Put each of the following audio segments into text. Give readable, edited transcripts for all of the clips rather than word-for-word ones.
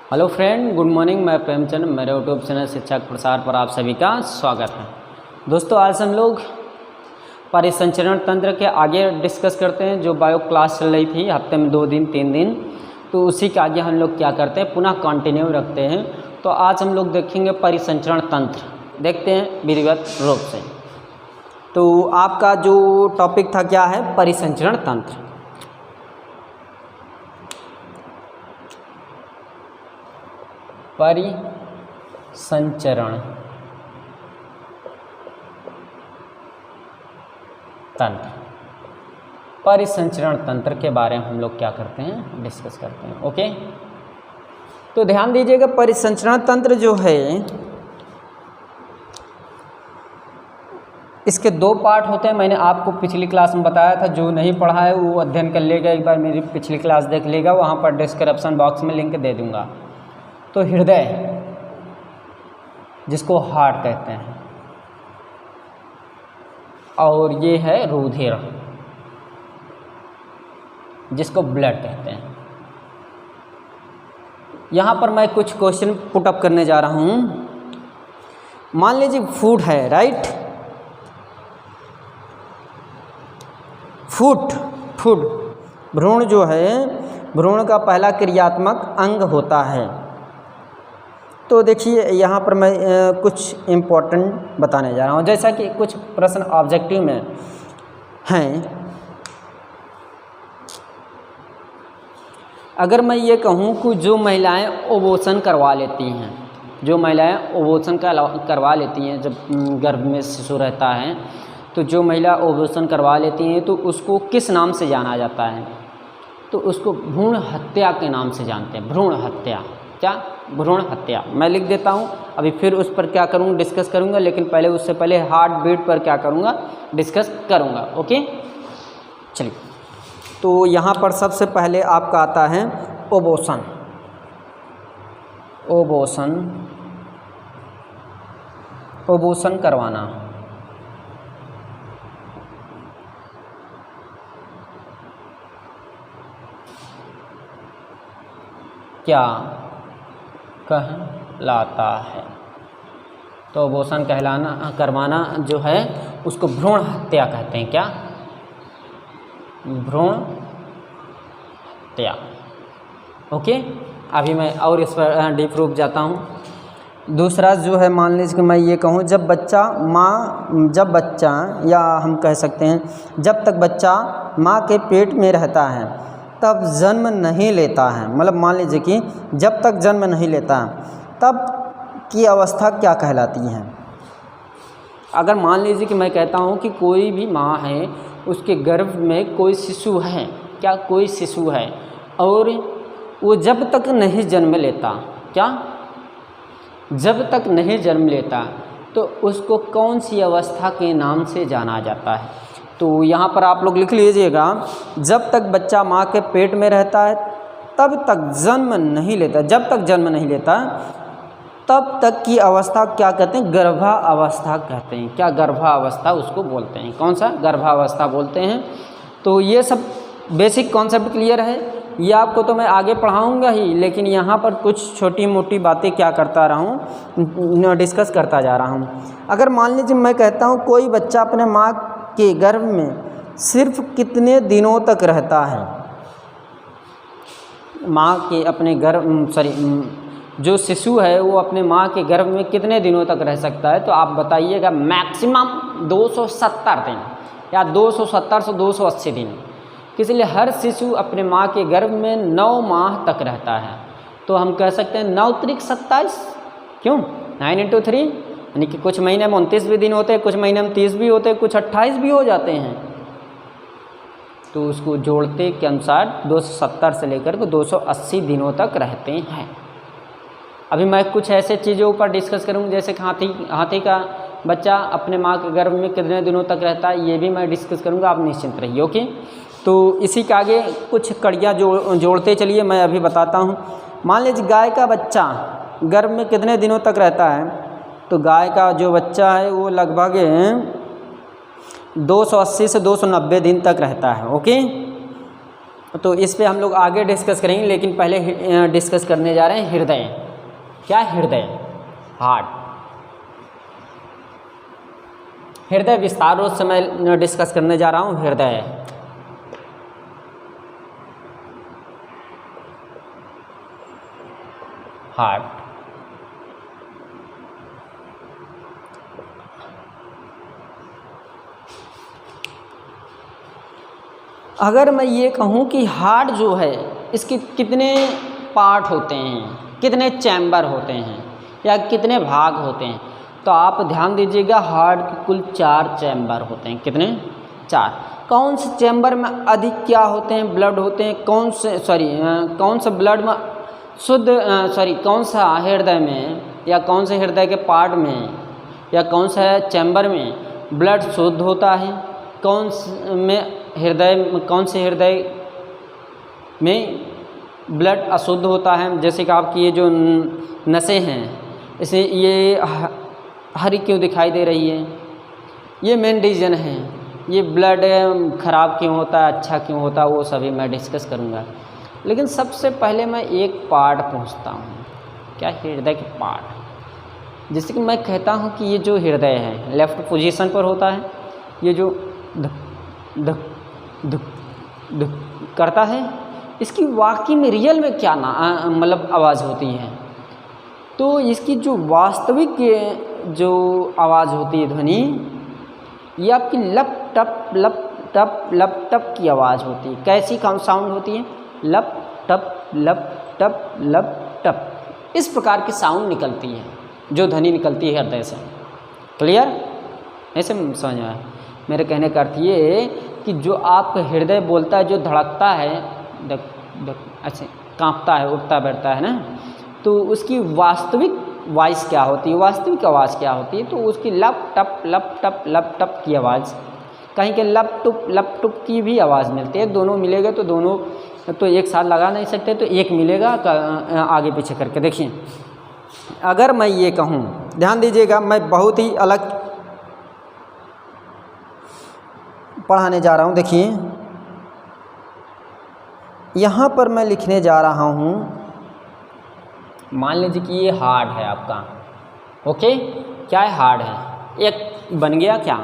Hello friend, good morning. मैं प्रेमचंद, मेरे YouTube channel शिक्षक प्रसार पर आप सभी का स्वागत है। दोस्तों, आज हम लोग परिसंचरण तंत्र के आगे डिस्कस करते हैं। जो बायो क्लास चल रही थी हफ्ते में 2 दिन 3 दिन, तो उसी के आगे हम लोग क्या करते हैं, पुनः कंटिन्यू रखते हैं। तो आज हम लोग देखेंगे परिसंचरण तंत्र, देखते हैं विधिवत रूप से। तो आपका जो टॉपिक था क्या है, परिसंचरण तंत्र। परिसंचरण तंत्र, परिसंचरण तंत्र के बारे में हम लोग क्या करते हैं, डिस्कस करते हैं। ओके, तो ध्यान दीजिएगा, परिसंचरण तंत्र जो है इसके 2 पार्ट होते हैं। मैंने आपको पिछली क्लास में बताया था, जो नहीं पढ़ा है वो अध्ययन कर लेगा, एक बार मेरी पिछली क्लास देख लेगा, वहाँ पर डिस्क्रिप्शन बॉक्स में लिंक दे दूँगा। तो हृदय, जिसको हार्ट कहते हैं, और ये है रुधिर, जिसको ब्लड कहते हैं। यहाँ पर मैं कुछ क्वेश्चन पुट अप करने जा रहा हूँ। मान लीजिए फूड है, राइट, फूड भ्रूण जो है, भ्रूण का पहला क्रियात्मक अंग होता है। तो देखिए यहाँ पर मैं कुछ इम्पोर्टेंट बताने जा रहा हूँ, जैसा कि कुछ प्रश्न ऑब्जेक्टिव में हैं। अगर मैं ये कहूँ कि जो महिलाएं ओवोशन करवा लेती हैं, जो महिलाएं ओवोशन करवा लेती हैं, जब गर्भ में शिशु रहता है, तो जो महिला ओवोशन करवा लेती हैं तो उसको किस नाम से जाना जाता है? तो उसको भ्रूण हत्या के नाम से जानते हैं। भ्रूण हत्या, क्या? भ्रूण हत्या। मैं लिख देता हूँ, अभी फिर उस पर क्या करूँगा, डिस्कस करूँगा, लेकिन पहले उससे पहले हार्ट बीट पर क्या करूँगा, डिस्कस करूँगा। ओके, चलिए। तो यहाँ पर सबसे पहले आपका आता है ओवोशन। ओवोशन करवाना। क्या कहलाता है? तो ओवोशन करवाना जो है उसको भ्रूण हत्या कहते हैं। क्या? भ्रूण हत्या। ओके, अभी मैं और इस पर डीप रूप जाता हूँ। दूसरा जो है, मान लीजिए कि मैं ये कहूँ, जब बच्चा या हम कह सकते हैं जब तक बच्चा माँ के पेट में रहता है तब जन्म नहीं लेता है, मतलब मान लीजिए कि जब तक जन्म नहीं लेता तब की अवस्था क्या कहलाती है? अगर मान लीजिए कि मैं कहता हूँ कि कोई भी माँ है, उसके गर्भ में कोई शिशु है, क्या कोई शिशु है, और वो जब तक नहीं जन्म लेता, क्या? जब तक नहीं जन्म लेता, तो उसको कौन सी अवस्था के नाम से जाना जाता है? तो यहाँ पर आप लोग लिख लीजिएगा, जब तक बच्चा माँ के पेट में रहता है तब तक जन्म नहीं लेता, जब तक जन्म नहीं लेता तब तक की अवस्था क्या कहते हैं? गर्भावस्था कहते हैं। क्या? गर्भावस्था उसको बोलते हैं। कौन सा? गर्भावस्था बोलते हैं। तो ये सब बेसिक कॉन्सेप्ट क्लियर है। ये आपको तो मैं आगे पढ़ाऊँगा ही, लेकिन यहाँ पर कुछ छोटी मोटी बातें क्या करता रहा हूँ, डिस्कस करता जा रहा हूँ। अगर मान लीजिए मैं कहता हूँ कोई बच्चा अपने माँ के गर्भ में सिर्फ कितने दिनों तक रहता है? माँ के अपने जो शिशु है वो अपने माँ के गर्भ में कितने दिनों तक रह सकता है? तो आप बताइएगा। मैक्सिमम 270 दिन या 270 से 280 दिन। इसलिए हर शिशु अपने माँ के गर्भ में 9 माह तक रहता है। तो हम कह सकते हैं 9 त्रिक 27, क्यों? 9 × 3, यानी कि कुछ महीने में 29 भी दिन होते हैं, कुछ महीने में 30 भी होते हैं, कुछ 28 भी हो जाते हैं। तो उसको जोड़ते के अनुसार 270 से लेकर के 280 दिनों तक रहते हैं। अभी मैं कुछ ऐसे चीज़ों पर डिस्कस करूँगा, जैसे हाथी का बच्चा अपने माँ के गर्भ में कितने दिनों तक रहता है, ये भी मैं डिस्कस करूँगा, आप निश्चिंत रहिए। ओके, तो इसी के आगे कुछ कड़ियाँ जोड़ते चलिए, मैं अभी बताता हूँ। मान लीजिए गाय का बच्चा गर्भ में कितने दिनों तक रहता है? तो गाय का जो बच्चा है वो लगभग 280 से 290 दिन तक रहता है। ओके, तो इस पे हम लोग आगे डिस्कस करेंगे, लेकिन पहले डिस्कस करने जा रहे हैं हृदय। क्या हृदय? हार्ट। हृदय विस्तार रूप से मैं डिस्कस करने जा रहा हूँ। हृदय, हार्ट। अगर मैं ये कहूँ कि हार्ट जो है इसके कितने पार्ट होते हैं, कितने चैम्बर होते हैं या कितने भाग होते हैं, तो आप ध्यान दीजिएगा हार्ट के कुल 4 चैम्बर होते हैं। कितने? 4। कौन से चैम्बर में अधिक क्या होते हैं? ब्लड होते हैं। कौन सा ब्लड में शुद्ध कौन सा हृदय में या कौन से हृदय के पार्ट में या कौन सा चैम्बर में ब्लड शुद्ध होता है, कौन से हृदय में ब्लड अशुद्ध होता है। जैसे कि आपकी ये जो नसें हैं, इसे ये हरी क्यों दिखाई दे रही है, ये मेन रीज़न है। ये ब्लड ख़राब क्यों होता है, अच्छा क्यों होता है, वो सभी मैं डिस्कस करूँगा। लेकिन सबसे पहले मैं एक पार्ट पूछता हूँ, क्या हृदय के पार्ट। जैसे कि मैं कहता हूँ कि ये जो हृदय है लेफ़्ट पोजीशन पर होता है, ये जो धक धक धक धक करता है, इसकी वाकई में रियल में क्या मतलब आवाज़ होती है। तो इसकी जो वास्तविक जो आवाज़ होती है, ध्वनि, ये आपकी लप टप लप टप लप टप की आवाज़ होती है। कैसी साउंड होती है? लप टप लप टप लप टप, इस प्रकार की साउंड निकलती है जो ध्वनि निकलती है हृदय से। क्लियर? ऐसे समझ आया? मेरे कहने का अर्थ ये कि जो आपका हृदय बोलता है, जो धड़कता है, धक धक ऐसे कांपता है, उठता बैठता है ना, तो उसकी वास्तविक वॉइस क्या होती है, वास्तविक आवाज़ क्या होती है? तो उसकी लप टप की आवाज़, कहीं के लप टुप की भी आवाज़ मिलती है। दोनों मिलेगा तो दोनों तो एक साथ लगा नहीं सकते, तो एक मिलेगा आगे पीछे करके। देखिए, अगर मैं ये कहूँ, ध्यान दीजिएगा, मैं बहुत ही अलग पढ़ाने जा रहा हूँ। देखिए, यहाँ पर मैं लिखने जा रहा हूँ, मान लीजिए कि ये हार्ट है आपका। ओके, क्या है? हार्ट है। एक बन गया क्या,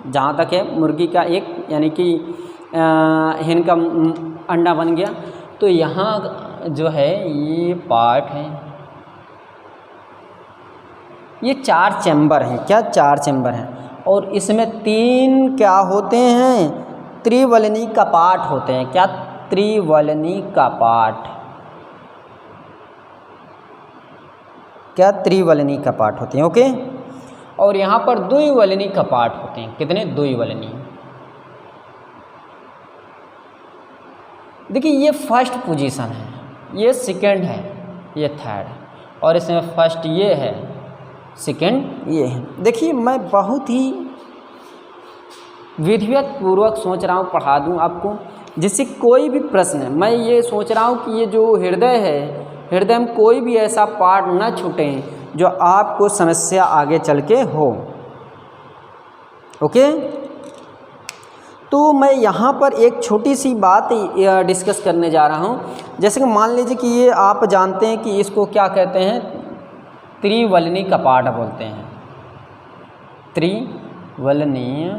जहाँ तक है मुर्गी का एक, यानी कि hen का अंडा बन गया। तो यहाँ जो है ये पार्ट है, ये 4 चैम्बर हैं। क्या? 4 चैम्बर हैं। और इसमें 3 क्या होते हैं? त्रिवलनी कपाट होते हैं। क्या? त्रिवलनी कपाट। क्या? त्रिवलनी कपाट होते हैं। ओके। और यहाँ पर द्विवलनी कपाट होते हैं। कितने? द्विवलनी। देखिए, ये फर्स्ट पोजीशन है, ये सेकंड है, ये थर्ड है, और इसमें फर्स्ट ये है, सेकंड ये है। देखिए, मैं बहुत ही विधिवत पूर्वक सोच रहा हूँ पढ़ा दूँ आपको, जिससे कोई भी प्रश्न, मैं ये सोच रहा हूँ कि ये जो हृदय है, हृदय में कोई भी ऐसा पार्ट न छूटे जो आपको समस्या आगे चल के हो। ओके। तो मैं यहाँ पर एक छोटी सी बात डिस्कस करने जा रहा हूँ। जैसे कि मान लीजिए कि ये आप जानते हैं कि इसको क्या कहते हैं? त्रिवलनी कपाट बोलते हैं। त्रिवलनी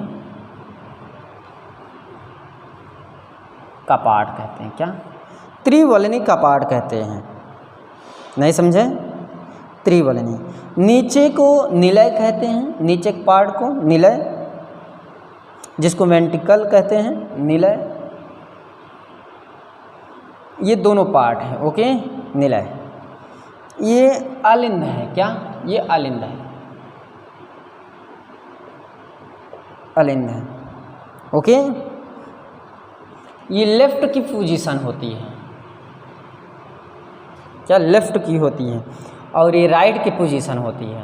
कपाट कहते हैं। क्या? त्रिवलनी कपाट कहते हैं। नहीं समझे? त्रिवलनी। नीचे को निलय कहते हैं, नीचे के पार्ट को निलय, जिसको वेंट्रिकल कहते हैं, निलय। ये दोनों पार्ट हैं। ओके, निलय। ये अलिंद है। क्या? ये अलिंद है, अलिंद है। ओके। ये लेफ्ट की पोजीशन होती है। क्या? लेफ्ट की होती है। और ये राइट की पोजीशन होती है।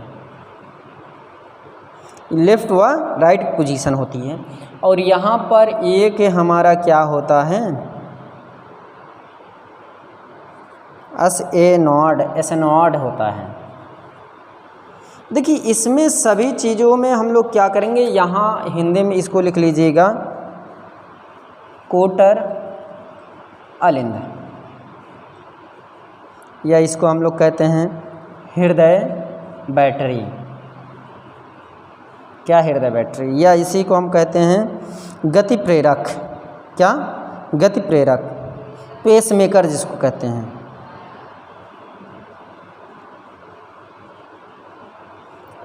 लेफ्ट व राइट पोजीशन होती है। और यहाँ पर एक हमारा क्या होता है? एसनोड होता है। देखिए, इसमें सभी चीज़ों में हम लोग क्या करेंगे, यहाँ हिंदी में इसको लिख लीजिएगा, कोटर अलिंद, या इसको हम लोग कहते हैं हृदय बैटरी। क्या हृदय बैटरी, या इसी को हम कहते हैं गति प्रेरक। क्या, गति प्रेरक, पेस मेकर जिसको कहते हैं।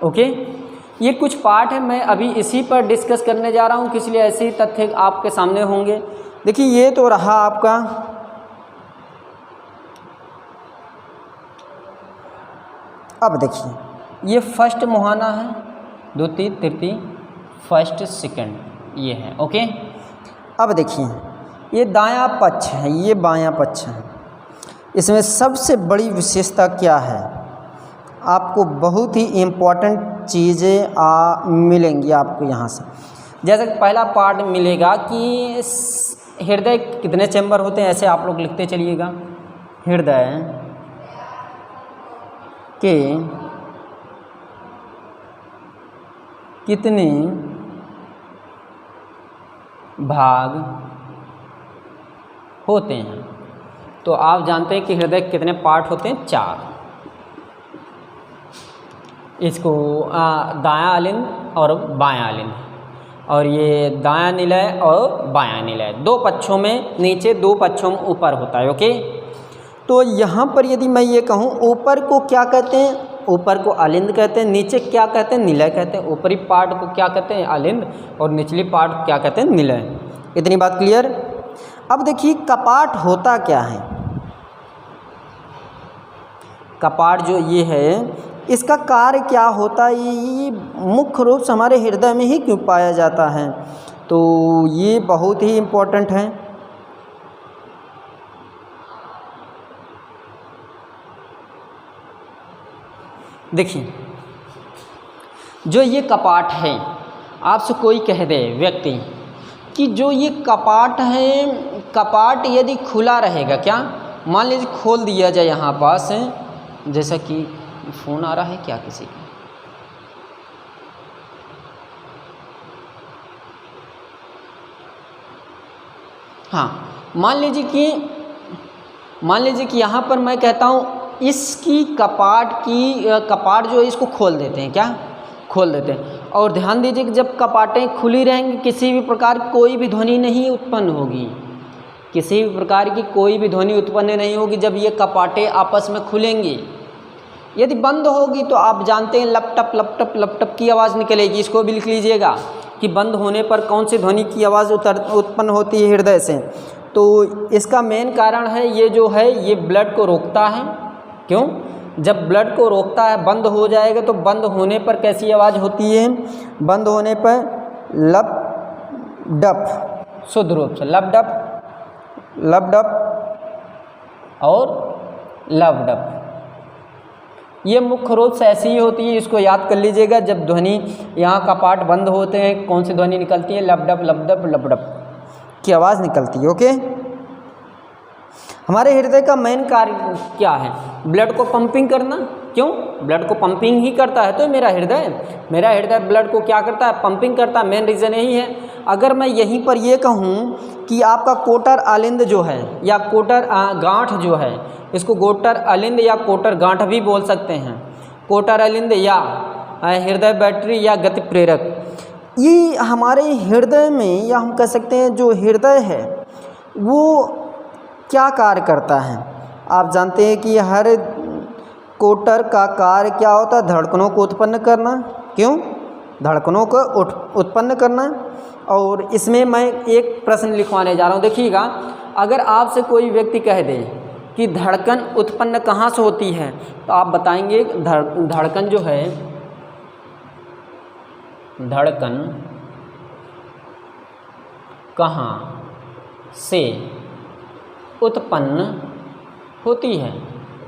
ओके, ये कुछ पार्ट है, मैं अभी इसी पर डिस्कस करने जा रहा हूँ, इसलिए ऐसे ही तथ्य आपके सामने होंगे। देखिए ये तो रहा आपका अब देखिए ये फर्स्ट मुहाना है, द्वितीय तृतीय फर्स्ट सेकंड ये है। ओके, अब देखिए ये दायां पक्ष है, ये बायां पक्ष है। इसमें सबसे बड़ी विशेषता क्या है, आपको बहुत ही इम्पोर्टेंट चीज़ें मिलेंगी आपको यहाँ से। जैसे पहला पार्ट मिलेगा कि हृदय कितने चैम्बर होते हैं, ऐसे आप लोग लिखते चलिएगा। हृदय के कितने भाग होते हैं, तो आप जानते हैं कि हृदय के कितने पार्ट होते हैं, 4। इसको दायां अलिंद और बायां अलिंद, और ये दायां निलय और बायां निलय, 2 पक्षों में नीचे, 2 पक्षों में ऊपर होता है। ओके, तो यहाँ पर यदि मैं ये कहूँ, ऊपर को क्या कहते हैं, ऊपर को अलिंद कहते हैं, नीचे क्या कहते हैं, निलय कहते हैं। ऊपरी पार्ट को क्या कहते हैं, अलिंद, और निचली पार्ट क्या कहते हैं, निलय। इतनी बात क्लियर। अब देखिए कपाट होता क्या है, कपाट जो ये है इसका कार्य क्या होता है, ये मुख्य रूप से हमारे हृदय में ही क्यों पाया जाता है, तो ये बहुत ही इम्पोर्टेंट है। देखिए जो ये कपाट है, आपसे कोई कह दे व्यक्ति कि जो ये कपाट है, कपाट यदि खुला रहेगा, क्या मान लीजिए खोल दिया जाए यहाँ पास, जैसा कि फ़ोन आ रहा है क्या किसी का, हाँ मान लीजिए कि यहाँ पर मैं कहता हूँ इसकी कपाट जो है इसको खोल देते हैं, क्या खोल देते हैं। और ध्यान दीजिए कि जब कपाटें खुली रहेंगी किसी भी प्रकार कोई भी ध्वनि नहीं उत्पन्न होगी, किसी भी प्रकार की कोई भी ध्वनि उत्पन्न नहीं होगी जब ये कपाटें आपस में खुलेंगी। यदि बंद होगी तो आप जानते हैं लपटप लपटप लपटप की आवाज़ निकलेगी। इसको भी लिख लीजिएगा कि बंद होने पर कौन सी ध्वनि की आवाज़ उत्पन्न होती है हृदय से। तो इसका मेन कारण है ये जो है ये ब्लड को रोकता है। क्यों? जब ब्लड को रोकता है, बंद हो जाएगा तो बंद होने पर कैसी आवाज़ होती है, बंद होने पर लब डप, शुद्ध रूप से लब डप और लब डप, ये मुख्य रूप से ऐसी ही होती है। इसको याद कर लीजिएगा। जब ध्वनि यहाँ कपाट बंद होते हैं कौन सी ध्वनि निकलती है, लब डप की आवाज़ निकलती है। ओके, हमारे हृदय का मेन कार्य क्या है, ब्लड को पंपिंग करना। क्यों? ब्लड को पंपिंग ही करता है तो मेरा हृदय ब्लड को क्या करता है, पंपिंग करता है। मेन रीज़न यही है। अगर मैं यहीं पर ये कहूँ कि आपका कोटर अलिंद जो है या कोटर गांठ जो है, इसको कोटर अलिंद या कोटर गांठ भी बोल सकते हैं, कोटर अलिंद या हृदय बैटरी या गति प्रेरक, ये हमारे हृदय में, या हम कह सकते हैं जो हृदय है वो क्या कार्य करता है। आप जानते हैं कि हर कोटर का कार्य क्या होता है, धड़कनों को उत्पन्न करना। क्यों? धड़कनों को उत्पन्न करना। और इसमें मैं एक प्रश्न लिखवाने जा रहा हूँ, देखिएगा। अगर आपसे कोई व्यक्ति कह दे कि धड़कन उत्पन्न कहाँ से होती है, तो आप बताएंगे धड़कन जो है, धड़कन कहाँ से उत्पन्न होती है,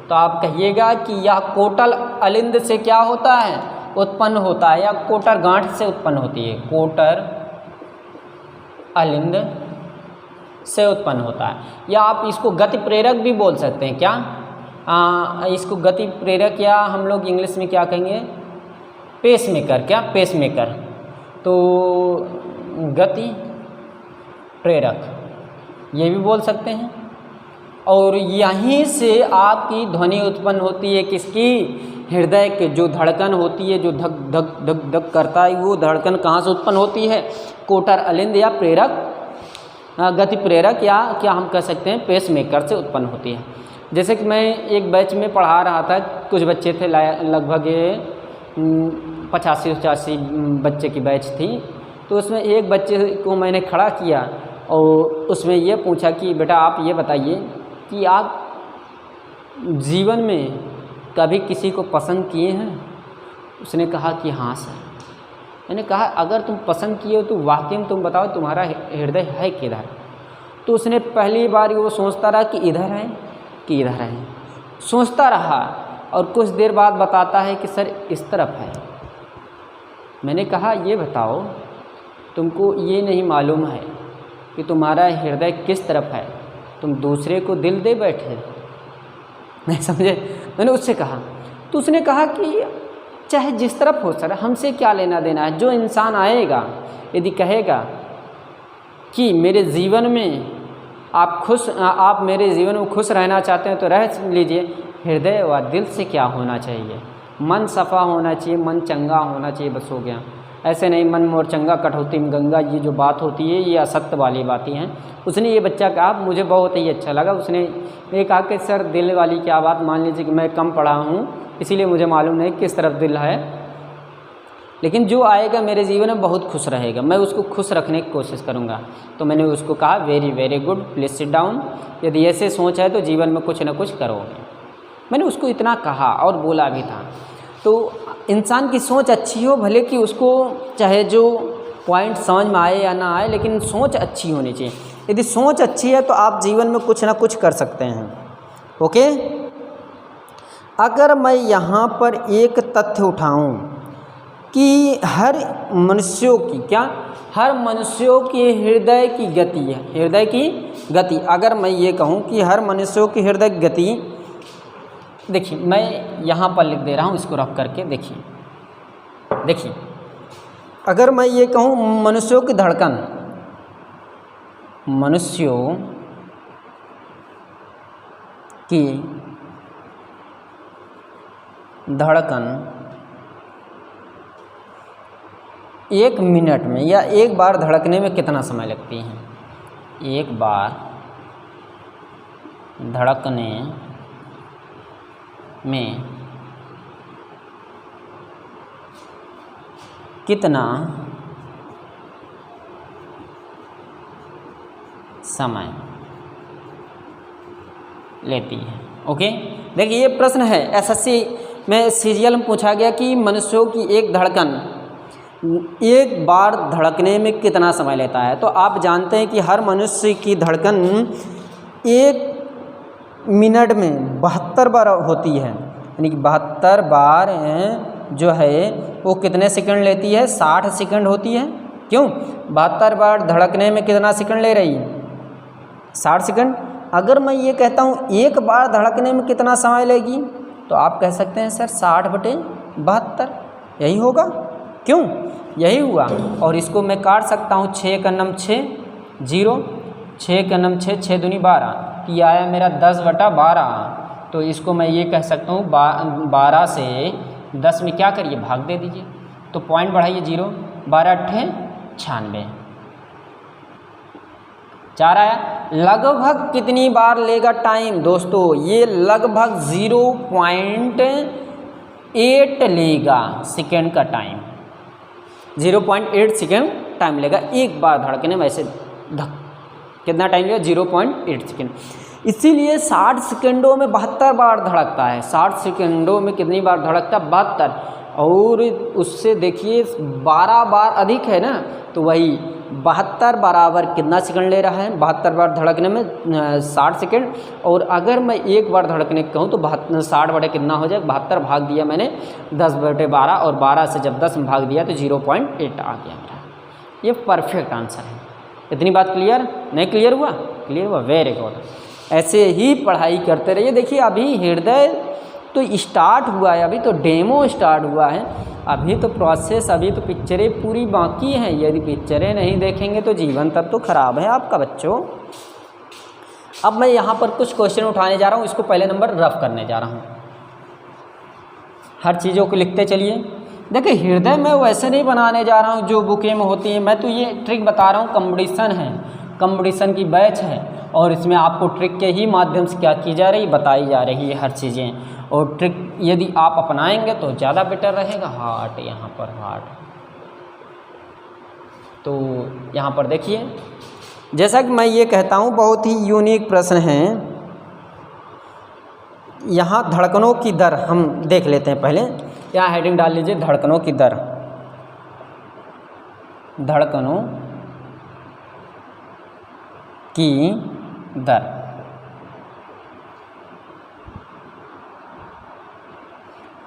तो आप कहिएगा कि यह कोटर अलिंद से क्या होता है, उत्पन्न होता है, या कोटर गांठ से उत्पन्न होती है, कोटर अलिंद से उत्पन्न होता है। या आप इसको गति प्रेरक भी बोल सकते हैं। क्या इसको गति प्रेरक, या हम लोग इंग्लिश में क्या कहेंगे, पेसमेकर। क्या? पेसमेकर। तो गति प्रेरक ये भी बोल सकते हैं। और यहीं से आपकी ध्वनि उत्पन्न होती है, किसकी? हृदय के जो धड़कन होती है, जो धक धक धक धक करता है, वो धड़कन कहाँ से उत्पन्न होती है? कोटर अलिंद या प्रेरक, गति प्रेरक, या क्या हम कह सकते हैं पेसमेकर से उत्पन्न होती है। जैसे कि मैं एक बैच में पढ़ा रहा था, कुछ बच्चे थे, लगभग 85-85 बच्चे की बैच थी। तो उसमें एक बच्चे को मैंने खड़ा किया और उसमें ये पूछा कि बेटा आप ये बताइए कि आप जीवन में कभी किसी को पसंद किए हैं? उसने कहा कि हाँ सर। मैंने कहा अगर तुम पसंद किए हो तो वाकई में तुम बताओ तुम्हारा हृदय है किधर? तो उसने पहली बार वो सोचता रहा कि इधर है कि इधर है, सोचता रहा और कुछ देर बाद बताता है कि सर इस तरफ है। मैंने कहा ये बताओ तुमको ये नहीं मालूम है कि तुम्हारा हृदय किस तरफ है? तुम दूसरे को दिल दे बैठे। नहीं समझे? मैंने उससे कहा, तो उसने कहा कि चाहे जिस तरफ हो सर, हमसे क्या लेना देना है। जो इंसान आएगा यदि कहेगा कि मेरे जीवन में आप मेरे जीवन में खुश रहना चाहते हैं तो रह लीजिए। हृदय व दिल से क्या होना चाहिए? मन सफ़ा होना चाहिए, मन चंगा होना चाहिए, बस हो गया। ऐसे नहीं मन मोर चंगा कठौती में गंगा, ये जो बात होती है ये असत्य वाली बातें हैं। उसने ये बच्चा कहा, मुझे बहुत ही अच्छा लगा। उसने ये कहा कि सर दिल वाली क्या बात? मान लीजिए कि मैं कम पढ़ा हूँ इसीलिए मुझे मालूम नहीं किस तरफ दिल है, लेकिन जो आएगा मेरे जीवन में बहुत खुश रहेगा, मैं उसको खुश रखने की कोशिश करूँगा। तो मैंने उसको कहा very very good, please sit down. यदि ऐसे सोच है तो जीवन में कुछ ना कुछ करोगे। मैंने उसको इतना कहा और बोला भी था। तो इंसान की सोच अच्छी हो, भले कि उसको चाहे जो पॉइंट समझ में आए या ना आए, लेकिन सोच अच्छी होनी चाहिए। यदि सोच अच्छी है तो आप जीवन में कुछ ना कुछ कर सकते हैं। ओके, अगर मैं यहाँ पर एक तथ्य उठाऊं कि हर मनुष्यों की हर मनुष्यों के हृदय की गति है, हृदय की गति, अगर मैं ये कहूँ कि हर मनुष्यों की हृदय की गति, देखिए मैं यहाँ पर लिख दे रहा हूँ इसको रख करके, देखिए अगर मैं ये कहूँ मनुष्यों की धड़कन, मनुष्यों की धड़कन 1 मिनट में या एक बार धड़कने में कितना समय लगती है? एक बार धड़कने में कितना समय लेती है? ओके, देखिए ये प्रश्न है एसएससी में सीरियल में पूछा गया कि मनुष्यों की एक धड़कन एक बार धड़कने में कितना समय लेता है। तो आप जानते हैं कि हर मनुष्य की धड़कन 1 मिनट में 72 बार होती है, यानी कि 72 बार जो है वो कितने सेकंड लेती है? 60 सेकंड होती है। क्यों? 72 बार धड़कने में कितना सेकंड ले रही है? 60 सेकंड। अगर मैं ये कहता हूँ एक बार धड़कने में कितना समय लेगी, तो आप कह सकते हैं सर 60/72, यही होगा। क्यों? यही हुआ। और इसको मैं काट सकता हूँ 6 का नम 6, 0, 6 का नम 6, 6 दूनी 12, तो ये आया मेरा 10/12। तो इसको मैं ये कह सकता हूँ 12 से 10 में क्या करिए? भाग दे दीजिए, तो पॉइंट बढ़ाइए 0, 12×8 96, 4 आया। लगभग कितनी बार लेगा टाइम दोस्तों? ये लगभग 0.8 लेगा सेकेंड का टाइम, 0.8 सेकेंड टाइम लेगा एक बार धड़कने में। ऐसे धक कितना टाइम लेगा? 0.8 सेकेंड। इसीलिए 60 सेकेंडों में 72 बार धड़कता है। 60 सेकेंडों में कितनी बार धड़कता है? 72। और उससे देखिए 12 बार अधिक है ना, तो वही 72 बराबर कितना सेकंड ले रहा है? 72 बार धड़कने में 60 सेकंड। और अगर मैं एक बार धड़कने कहूँ तो 60 बटे कितना हो जाए? 72 भाग दिया मैंने 10/12, और 12 से जब 10 में भाग दिया तो 0.8 आ गया मेरा। ये परफेक्ट आंसर है। इतनी बात क्लियर? नहीं क्लियर हुआ? क्लियर हुआ, वेरी गुड। ऐसे ही पढ़ाई करते रहिए। देखिए अभी हृदय तो स्टार्ट हुआ है, अभी तो डेमो स्टार्ट हुआ है, अभी तो प्रोसेस, अभी तो पिक्चरें पूरी बाकी हैं। यदि पिक्चरें नहीं देखेंगे तो जीवन तब तो खराब है आपका बच्चों। अब मैं यहाँ पर कुछ क्वेश्चन उठाने जा रहा हूँ, इसको पहले नंबर रफ करने जा रहा हूँ। हर चीज़ों को लिखते चलिए। देखिए हृदय मैं वैसे नहीं बनाने जा रहा हूँ जो बुके में होती है, मैं तो ये ट्रिक बता रहा हूँ, कंपटीशन है, कंपटीशन की बैच है और इसमें आपको ट्रिक के ही माध्यम से क्या की जा रही, बताई जा रही है हर चीज़ें। और ट्रिक यदि आप अपनाएंगे तो ज़्यादा बेटर रहेगा। हार्ट, यहाँ पर हार्ट, तो यहाँ पर देखिए जैसा कि मैं ये कहता हूँ बहुत ही यूनिक प्रश्न है। यहाँ धड़कनों की दर हम देख लेते हैं पहले। यहाँ हेडिंग डाल लीजिए धड़कनों की दर, धड़कनों की दर।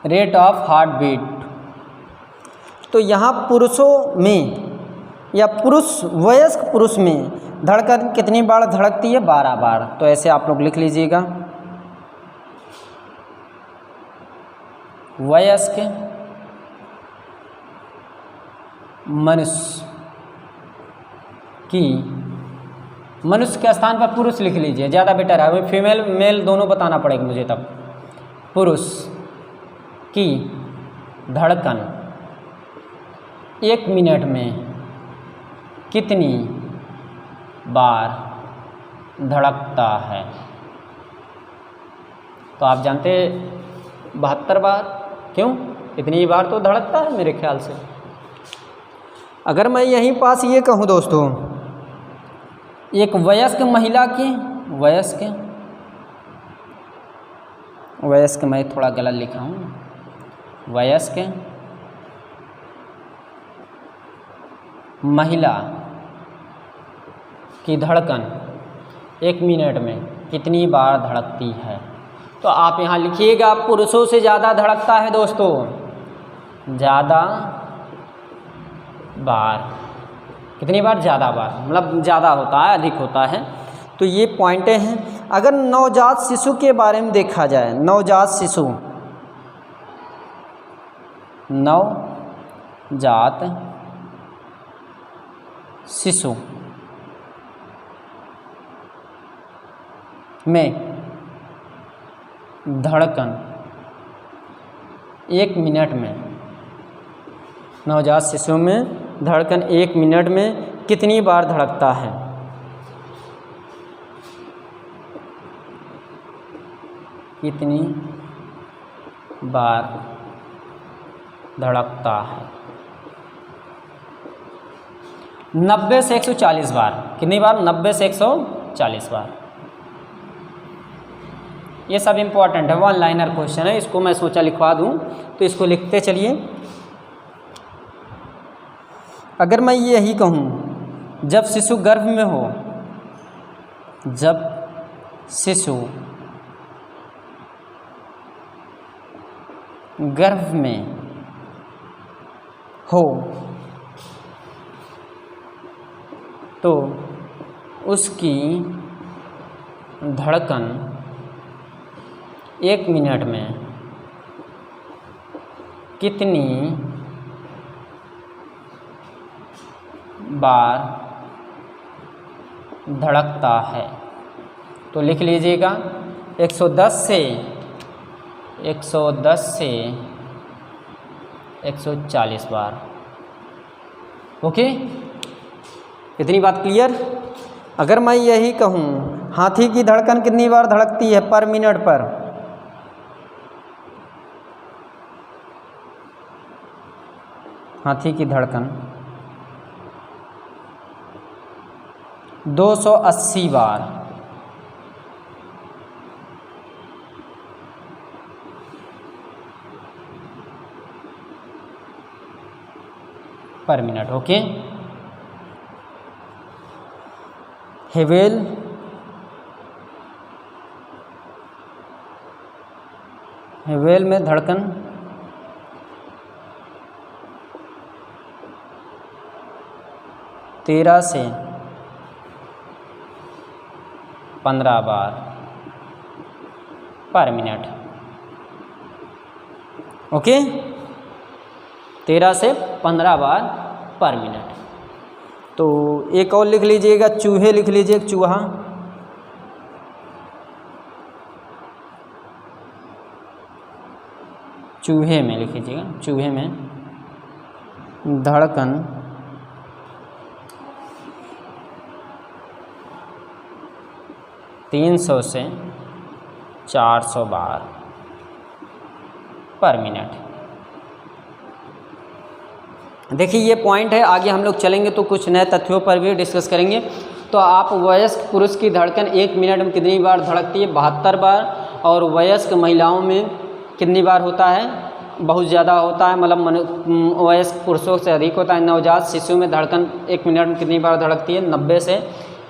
रेट ऑफ हार्ट बीट, तो यहाँ पुरुषों में या पुरुष, वयस्क पुरुष में धड़कन कितनी बार धड़कती है, 12 बार। तो ऐसे आप लोग लिख लीजिएगा, वयस्क मनुष्य की, मनुष्य के स्थान पर पुरुष लिख लीजिए, ज़्यादा बेटर है, फीमेल मेल दोनों बताना पड़ेगा मुझे तब। पुरुष की धड़कन 1 मिनट में कितनी बार धड़कता है। तो आप जानते 72 बार, क्यों, इतनी बार तो धड़कता है मेरे ख्याल से। अगर मैं यहीं पास ये कहूँ दोस्तों, एक वयस्क महिला की, वयस्क मैं थोड़ा गलत लिखा हूँ, वयस्क महिला की धड़कन 1 मिनट में कितनी बार धड़कती है। तो आप यहाँ लिखिएगा पुरुषों से ज़्यादा धड़कता है दोस्तों, ज़्यादा बार, कितनी बार, ज़्यादा बार, मतलब ज़्यादा होता है, अधिक होता है। तो ये पॉइंटें हैं। अगर नवजात शिशु के बारे में देखा जाए, नवजात शिशु, नवजात शिशु में धड़कन 1 मिनट में, नवजात शिशु में धड़कन 1 मिनट में कितनी बार धड़कता है। कितनी बार धड़कता है, 90 से 140 बार। कितनी बार, 90 से 140 बार। ये सब इम्पोर्टेंट है, 1 लाइनर क्वेश्चन है, इसको मैं सोचा लिखवा दूं, तो इसको लिखते चलिए। अगर मैं यही कहूँ जब शिशु गर्भ में हो, जब शिशु गर्भ में हो तो उसकी धड़कन 1 मिनट में कितनी बार धड़कता है। तो लिख लीजिएगा 110 से 140 बार। ओके, इतनी बात क्लियर। अगर मैं यही कहूँ हाथी की धड़कन कितनी बार धड़कती है पर मिनट पर, हाथी की धड़कन 280 बार पर मिनट। ओके, हेवेल में धड़कन 13 से 15 बार पर मिनट। ओके, 13 से 15 बार पर मिनट। तो एक और लिख लीजिएगा, चूहे लिख लीजिए, चूहा चूहे में लिख लीजिएगा, चूहे में धड़कन 300 से 400 बार पर मिनट। देखिए ये पॉइंट है, आगे हम लोग चलेंगे तो कुछ नए तथ्यों पर भी डिस्कस करेंगे। तो आप वयस्क पुरुष की धड़कन 1 मिनट में कितनी बार धड़कती है? 72 बार। और वयस्क महिलाओं में कितनी बार होता है? बहुत ज़्यादा होता है, मतलब वयस्क पुरुषों से अधिक होता है। नवजात शिशु में धड़कन 1 मिनट में कितनी बार धड़कती है? 90 से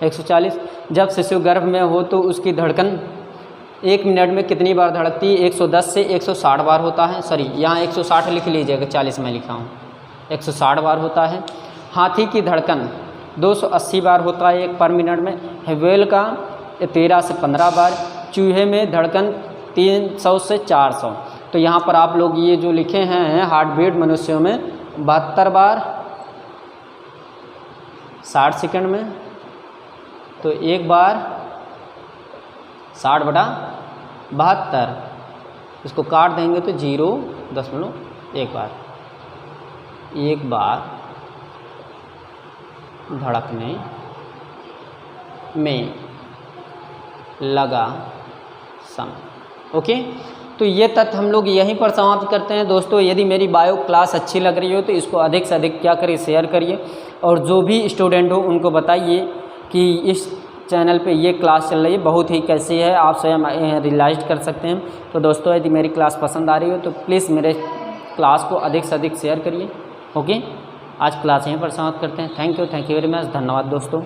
140। जब शिशु गर्भ में हो तो उसकी धड़कन 1 मिनट में कितनी बार धड़कती है? 110 से 160 बार होता है। सॉरी, यहाँ 160 लिख लीजिएगा, 40 में लिखा हूँ, 160 बार होता है। हाथी की धड़कन 280 बार होता है 1 पर मिनट में। व्हेल का 13 से 15 बार। चूहे में धड़कन 300 से 400। तो यहाँ पर आप लोग ये जो लिखे हैं हार्ट बीट मनुष्यों में 72 बार 60 सेकंड में। तो एक बार 60/72, इसको काट देंगे तो 0.1 बार। एक बार धड़कने में लगा समय। ओके, तो ये तथ्य हम लोग यहीं पर समाप्त करते हैं दोस्तों। यदि मेरी बायो क्लास अच्छी लग रही हो तो इसको अधिक से अधिक क्या करिए, शेयर करिए। और जो भी स्टूडेंट हो उनको बताइए कि इस चैनल पे ये क्लास चल रही है, बहुत ही कैसी है, आप स्वयं रियलाइज कर सकते हैं। तो दोस्तों यदि मेरी क्लास पसंद आ रही हो तो प्लीज़ मेरे क्लास को अधिक से अधिक शेयर करिए। ओके, आज क्लास यहीं पर समाप्त करते हैं। थैंक यू वेरी मच, धन्यवाद दोस्तों।